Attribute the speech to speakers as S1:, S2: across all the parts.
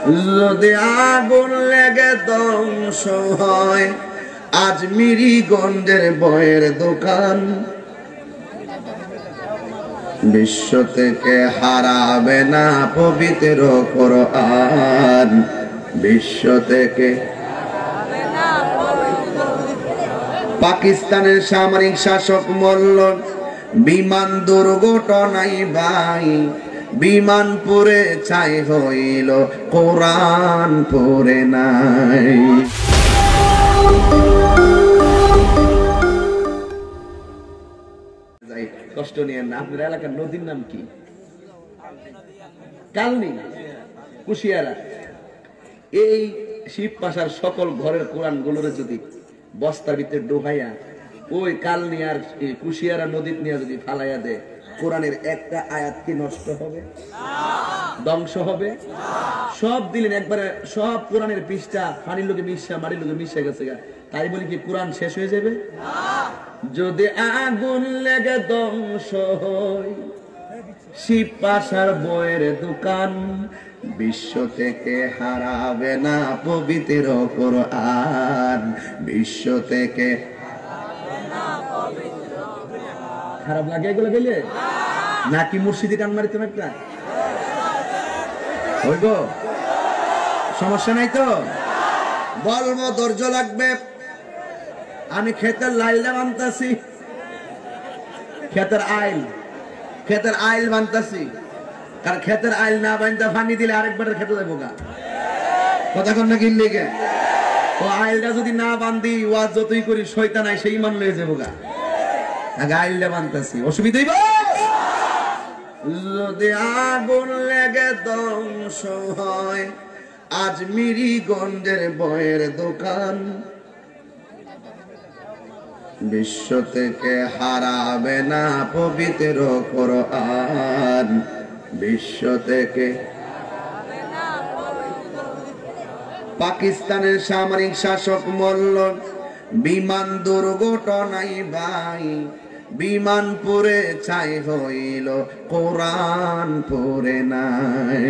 S1: যদি আগুন লেগে ধ্বংস হয় আজমিরি গঞ্জের বইয়ের দোকান, বিশ্ব থেকে হারাবে না পবিত্র কোরআন, বিশ্ব থেকে। পাকিস্তানের সামরিক শাসক মল্ল বিমান দুর্ঘটনায় ভাই, বিমান পুড়ে ছাই হইল কোরআন পড়ে নাই। কষ্ট নিয়ে না। আপনার এলাকার নদীর নাম কি? কালনি, কুশিয়ারা। এই শিব পাশার সকল ঘরের কোরআন গুলোরে যদি বস্তার ভিতরে ডুবাইয়া ওই কালনি আর কুশিয়ারা নদীর নিয়ে যদি ফালাইয়া দেয়, কোরআনের একটা আয়াত কি নষ্ট হবে? ধ্বংস হবে? সব দিলেন একবারে, সব কোরআনের পৃষ্ঠা পানির লোকে মিশা, মাটির লোকে মিশে গেছে, তাই বলি কি কোরআন শেষ হয়ে যাবে? যদি আগুন লেগে ধ্বংস হয় শিব পাশার বইয়ের দোকান, বিশ্ব থেকে হারাবে না পবিত্র কোরআন, বিশ্ব থেকে। খারাপ লাগে এগুলো গেলে নাকি মুর্শিদি টান মারিতাম একটা? হইব, সমস্যা নাই তো? বলবো, ধৈর্য লাগবে। আমি ক্ষেতের লাইলে বানতাছি, ক্ষেতের আইল বানতাছি, কারণ ক্ষেতের আইল না বানতে পানি দিলে আরেকবার খেতে দেবো গা। কথা কন না কিনলে গে? ও আইলটা যদি না বান্ধি, ওয়াজ যতই করি শয়তান নাই সেই মান লয়ে যাবো গা। আগে আইলটা বানতাছি, অসুবিধা হইব? যদি আগুন লেগে ধ্বংস হয় আজমিরি গঞ্জের বইয়ের দোকান, বিশ্ব থেকে হারাবে না পবিত্র কোরআন, বিশ্ব থেকে। পাকিস্তানের সামরিক শাসক মল্ল বিমান দুর্ঘটনায় ভাই, বিমান পুড়ে ছাই হইল কোরআন পড়ে নাই।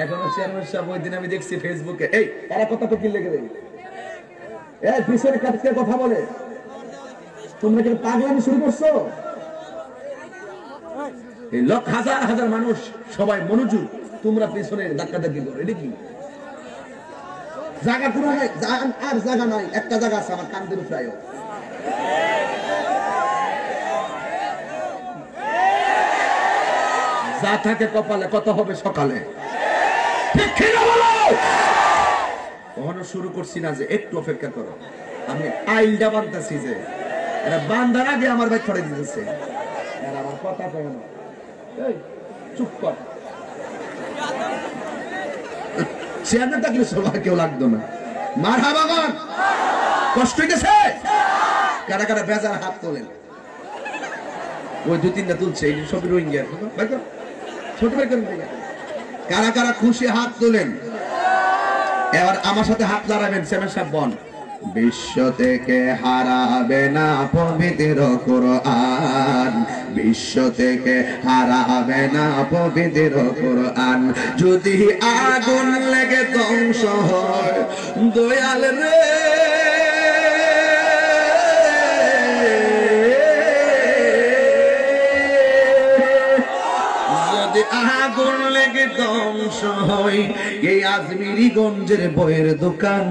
S1: এখনো চেয়ারম্যান সাহেব ওই দিন আমি দেখছি ফেসবুকে, এই তারা কথা তো কি লেগে দেয়, পিছনে কাটতে কথা বলে, তোমরা কি পাগলামি শুরু করছো? এই লক্ষ হাজার হাজার মানুষ সবাই মনোযোগ, তোমরা পিছনে ধাক্কা ধাক্কি করো, এটা কি জায়গা? পুরো আর জায়গা নাই, একটা জায়গা আছে আমার কান্দের প্রায়। যা থাকে কপালে, কত হবে সকালে। কখনো শুরু করছি না যে একটু অপেক্ষা করো, আমি আইলটা বানতেছি, যে এরা বান্ধার আগে আমার ভাই ছড়ে দিতেছে, আমার কথা কয় না। চুপ কর, চেয়ারম্যান থাকলে সবার কেউ লাগতো না। মারহাবা বল, কষ্ট হয়ে গেছে? কারা কারা বেজার হাত তোলেন? ওই দু তিনটা তুলছে, এই সব রোহিঙ্গা, ছোট ভাই করেন। কারা কারা খুশি হাত তোলেন? এবার আমার সাথে হাত লড়াবেন, চেয়ারম্যান সাহেব বল। বিশ্ব থেকে হারাবে না পবিত্র কোরআন, বিশ্ব থেকে হারাবে না পবিত্র কোরআন, যদি আগুন লেগে ধ্বংস হয় দয়াল রে, যদি আগুন লেগে ধ্বংস হয় এই আজমিরি গঞ্জের বইয়ের দোকান,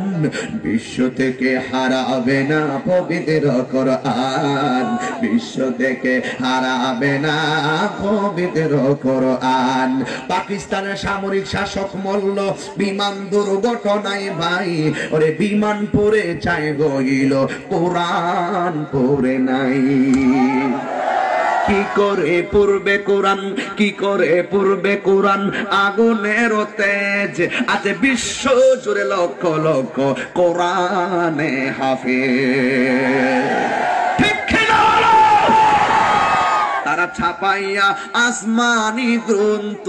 S1: বিশ্ব থেকে হারাবে না পবিত্র কোরআন, বিশ্ব থেকে হারাবে না পবিত্র কোরআন। পাকিস্তানের সামরিক শাসক মল্ল বিমান দুর্ঘটনায় ভাই, ওরে বিমান পড়ে ছাই হইল কোরআন পড়ে নাই। কি করে পড়বে কোরআন, কি করে পড়বে কোরআন, আগুনের তেজ আছে বিশ্ব জুড়ে লক্ষ লক্ষ কোরআনে হাফেজ। ঠিক কিনা? তারা ছাপাইয়া আসমানি গ্রন্থ,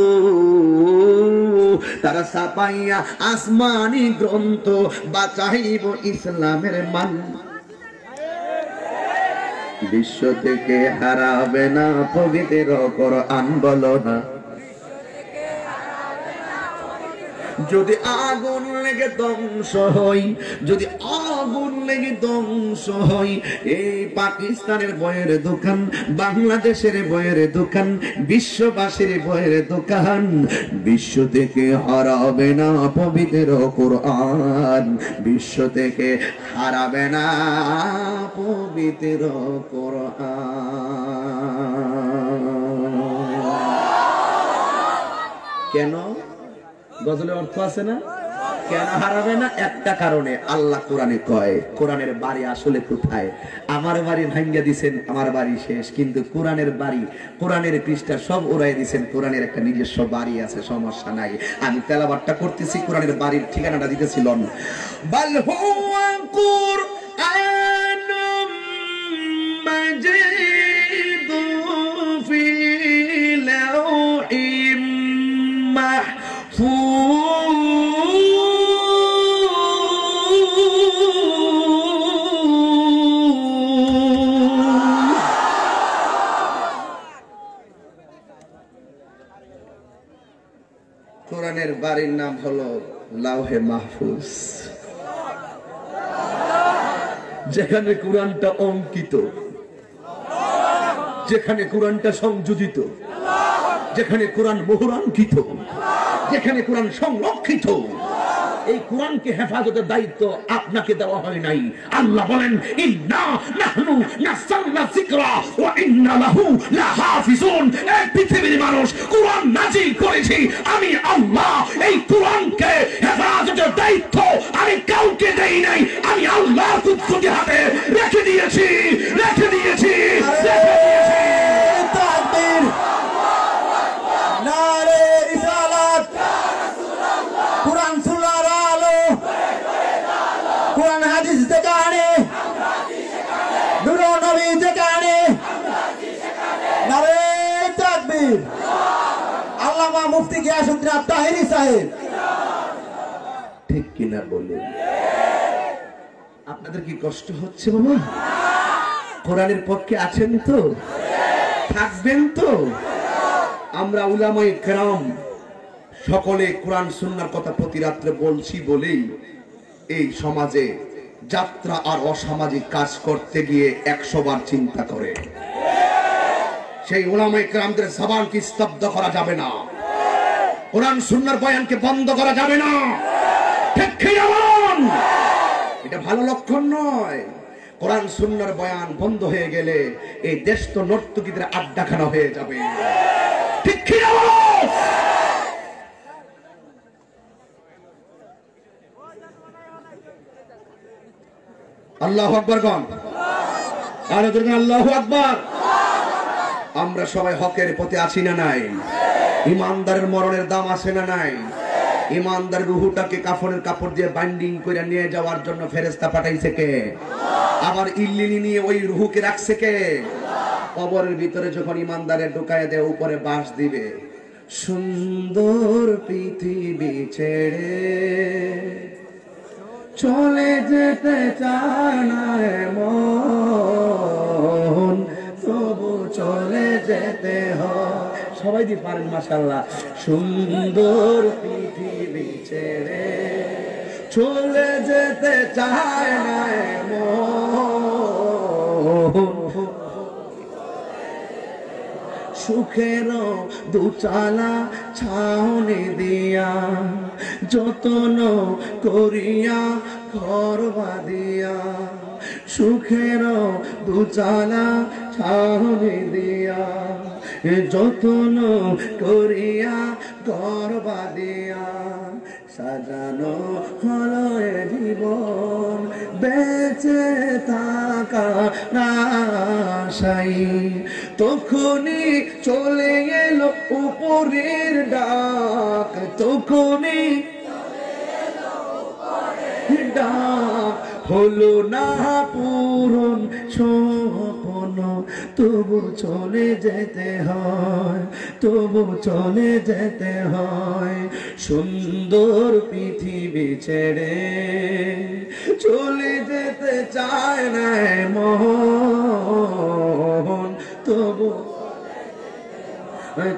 S1: তারা ছাপাইয়া আসমানি গ্রন্থ, বাঁচাইব ইসলামের মান, বিশ্ব থেকে হারাবে না পবিত্র কোরআন। বলো না যদি আগুন লেগে ধ্বংস হই, যদি আগুন লেগে ধ্বংস হই, এই পাকিস্তানের বইয়ের দোকান, বাংলাদেশের বইয়ের দোকান, বিশ্ববাসীর বইয়ের দোকান, বিশ্ব থেকে হারাবে না পবিত্র কোরআন, বিশ্ব থেকে হারাবে না পবিত্র কোরআন। কেন? গজলের অর্থ আছে না? কেন হারাবে না? একটা কারণে, আল্লাহ কোরআনে কয় কোরআনের বাড়ি আসলে কোথায়? আমার বাড়ি ভাঙ্গা দিছেন, আমার বাড়ি শেষ, কিন্তু কোরআনের বাড়ি, কোরআনের পৃষ্ঠা সব উড়াই দিছেন, কোরআনের একটা নিজস্ব বাড়ি আছে, সমস্যা নাই। আমি তেলাওয়াতটা করতেছি, কোরআনের বাড়ির ঠিকানাটা দিতেছিলাম, বাল হুয়া কুরআনুম মাজিদুন ফি লাউহিম মাহফুজ। কোরআনের বাড়ির নাম হলো লাউহে মাহফুজ, যেখানে কোরআনটা অঙ্কিত, যেখানে কোরআনটা সংযোজিত, যেখানে কোরআন মোহরাঙ্কিত, যেখানে কোরআন সংরক্ষিত। এই কোরআনকে হেফাজতের দায়িত্ব আপনাকে দেওয়া হয় নাই। আল্লাহ বলেন, ইন্না নাহনু নাযালনা যিকরা ওয়া ইন্না লাহু লাহাফিজুন। এই পৃথিবীর মানুষ, কোরআন নাযিল করেছি আমি আল্লাহ। এই কোরআনকে হেফাজতের দায়িত্ব আমি কাউকে দেই নাই, আমি আল্লাহর কুদরতি হাতে রেখে দিয়েছি, রেখে দিয়েছি, রেখে দিয়েছি। তাকবীর, নারে রিসালাত, কোরআন সুন্নাহর আলো, কোরআন হাদিস যেখানে, নূর নবী যেখানে, নারে তাকবীর। আল্লামা মুফতি গিয়াসউদ্দিন আত-তাহেরি সাহেব, ঠিক কিনা বলুন? আপনাদের কি কষ্ট হচ্ছে বাবা? কোরআনের পক্ষে আছেন তো? থাকবেন তো? আমরা উলামায়ে কেরাম সকলে কোরআন সুন্নাহর কথা প্রতি রাত্রে বলছি বলেই এই সমাজে যাত্রা আর অসামাজিক কাজ করতে গিয়ে 100 বার চিন্তা করে। সেই উলামায়ে কেরামদের জবানকে স্তব্ধ করা যাবে না, কোরআন সুন্নাহর বয়ানকে বন্ধ করা যাবে না, ঠিক কি না বলুন? এটা ভালো লক্ষণ নয়। কোরআন সুন্নাহর বয়ান বন্ধ হয়ে গেলে এই দেশ তো নর্তকীদের আড্ডাখানা হয়ে যাবে, ঠিক কি না বলুন? আল্লাহু আকবার গণ, আর দুর্গা আল্লাহু আকবার। আমরা সবাই হকের পথে আছি না নাই? ইমানদারের মরণের দাম আছে না নাই? ইমানদার রুহুটাকে কাফনের কাপড় দিয়ে বাইন্ডিং করে নিয়ে যাওয়ার জন্য ফেরেশতা পাঠাইছে কে? আবার ইল্লিনি নিয়ে ওই রুহুকে রাখছে কে? কবরের ভিতরে যখন ইমানদারে ঢুকায় দেয়, উপরে বাঁশ দিবে, সুন্দর পৃথিবী ছেড়ে চলে যেতে চায় না মন, তবু চলে যেতে হয়। সবাই দি পারেন মাশাআল্লাহ। সুন্দর পৃথিবী ছেড়ে চলে যেতে চায় না মন, সুখের দুচালা ছাউনি দিয়া যতন করিয়া ঘর বাঁধিয়া, সুখের দুচালা ছাউনি দিয়া যতন করিয়া ঘর বাঁধিয়া, সাজানো হলো জীবন বেঁচে থাকা আশাই, তখনই চলে এলো উপরের ডাক, তখনই ডাক হলো না পূরণ স্বপ্ন, তবু চলে যেতে হয়, তবু চলে যেতে হয়। সুন্দর পৃথিবী ছেড়ে চলে যেতে চায় না মন, তবু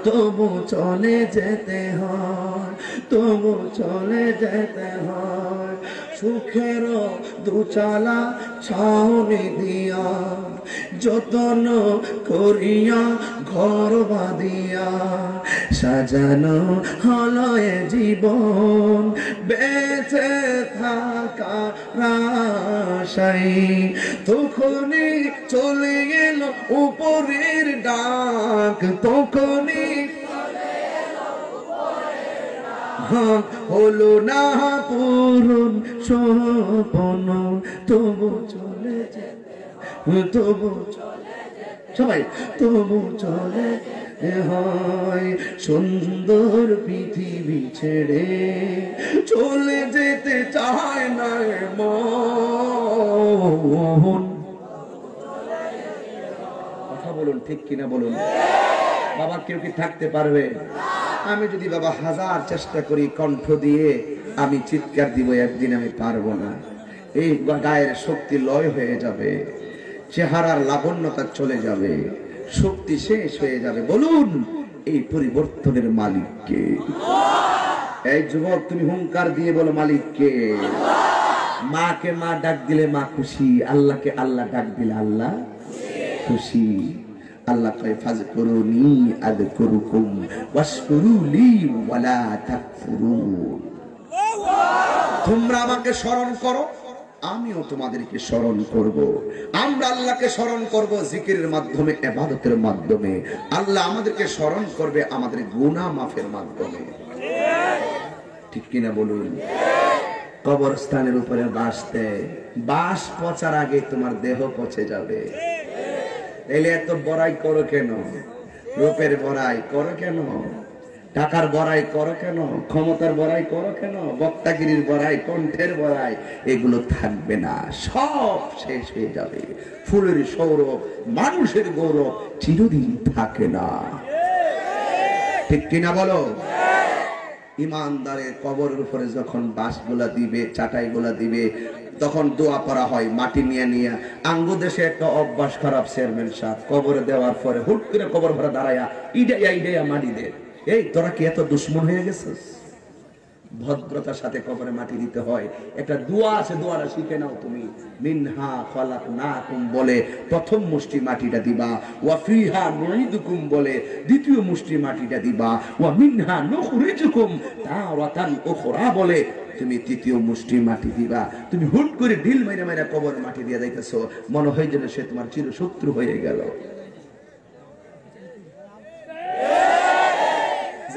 S1: তবু চলে যেতে হয়,
S2: তবু চলে যেতে হয়। সুখের দুচালা ছাউনি দিয়া যতন করিয়া ঘর বাঁধিয়া সাজানো হলো এ জীবন, বেঁচে থাকা আশায় তখনই চলে গেল উপরের ডাক, তখনই হলো না পূরণ স্বপ্ন, তবু চলে তবু সবাই তবু চলে হয়। সুন্দর পৃথিবী ছেড়ে চলে যেতে চায় না মন।
S1: কথা বলুন, ঠিক কিনা বলুন। বাবা কেউ কি থাকতে পারবে? আমি যদি বাবা হাজার চেষ্টা করি কণ্ঠ দিয়ে আমি চিৎকার দিব, একদিন আমি পারবো না। এই গায়ের শক্তি লয় হয়ে যাবে, চেহারার লাবণ্যতা চলে যাবে, শক্তি শেষ হয়ে যাবে। বলুন এই পরিবর্তনের মালিক কে? এই যুবক তুমি হুঙ্কার দিয়ে বলো মালিক কে? মাকে মা ডাক দিলে মা খুশি, আল্লাহকে আল্লাহ ডাক দিলে আল্লাহ খুশি। আল্লাহ কয় ফাজকুরুনি আযকুরুকুম ওয়াশকুরুলি ওয়ালা তাকফুরুন। তোমরা আমাকে স্মরণ করো, আমিও তোমাদেরকে স্মরণ করব। আমরা আল্লাহকে স্মরণ করব জিকিরের মাধ্যমে, ইবাদতের মাধ্যমে। আল্লাহ আমাদেরকে স্মরণ করবে আমাদের গুনাহ মাফের মাধ্যমে। ঠিক কিনা বলুন? কবরস্থানের উপরে বাঁশ দেয়, বাঁশ পচার আগে তোমার দেহ পচে যাবে। এলে এত বড়াই করো কেন? রূপের বড়াই করো কেন? টাকার বড়াই করো কেন? ক্ষমতার বড়াই করো কেন? বক্তাগিরির বড়াই, কণ্ঠের বড়াই, এগুলো থাকবে না, সব শেষ হয়ে যাবে। ফুলের সৌরভ, মানুষের গৌরব চিরদিন থাকে না। ঠিক কিনা বলো? ইমানদারের কবরের উপরে যখন বাঁশগুলা দিবে, চাটাইগুলা দিবে, তখন দোয়া করা হয় মাটি নিয়ে নিয়ে। আঙ্গু দেশে একটা অভ্যাস খারাপ, চেয়ারম্যান সাহেব কবরে দেওয়ার পরে হুট করে কবর ভরা দাঁড়াইয়া ইডাইয়া ইডাইয়া মাটি দে। এই তোরা কি এত দুশ্মন হয়ে গেছিস? ভদ্রতার সাথে কবরে মাটি দিতে হয়। একটা দোয়া আছে, দোয়াটা শিখে নাও তুমি। মিনহা খালাকনাকুম বলে প্রথম মুষ্টি মাটিটা দিবা, ওয়া ফিহা নুঈদুকুম বলে দ্বিতীয় মুষ্টি মাটিটা দিবা, ওয়া মিনহা নুখরিজুকুম তাওরাতান উখরা বলে তুমি তৃতীয় মুষ্টি মাটি দিবা। তুমি হুট করে ঢিল মাইরা মাইরা কবরে মাটি দিয়ে যাইতেছো, মনে হয় যেন সে তোমার চিরশত্রু হয়ে গেল।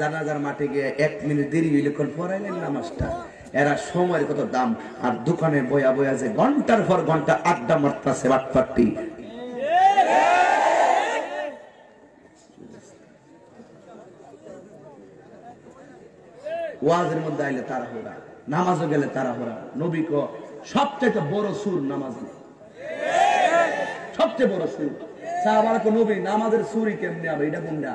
S1: জানাজার মাঠে গিয়ে 1 মিনিট দেরি হইলে কোন পড়াইলেন নামাজটা। এরা সময়ের কত দাম, আর দোকানে বয়া বয়া যে ঘন্টার পর ঘন্টা আড্ডা মারতাছে বাটপাটি। ওয়াজের মধ্যে আইলে তাড়াহুড়া, নামাজও গেলে তাড়াহুড়া। নবী ক সবচেয়ে বড় সুর নামাজ, সবচেয়ে বড় সুর। সাহাবারা কো নবী নামাজের সুরই কেমনে হবে? এটা কোনটা?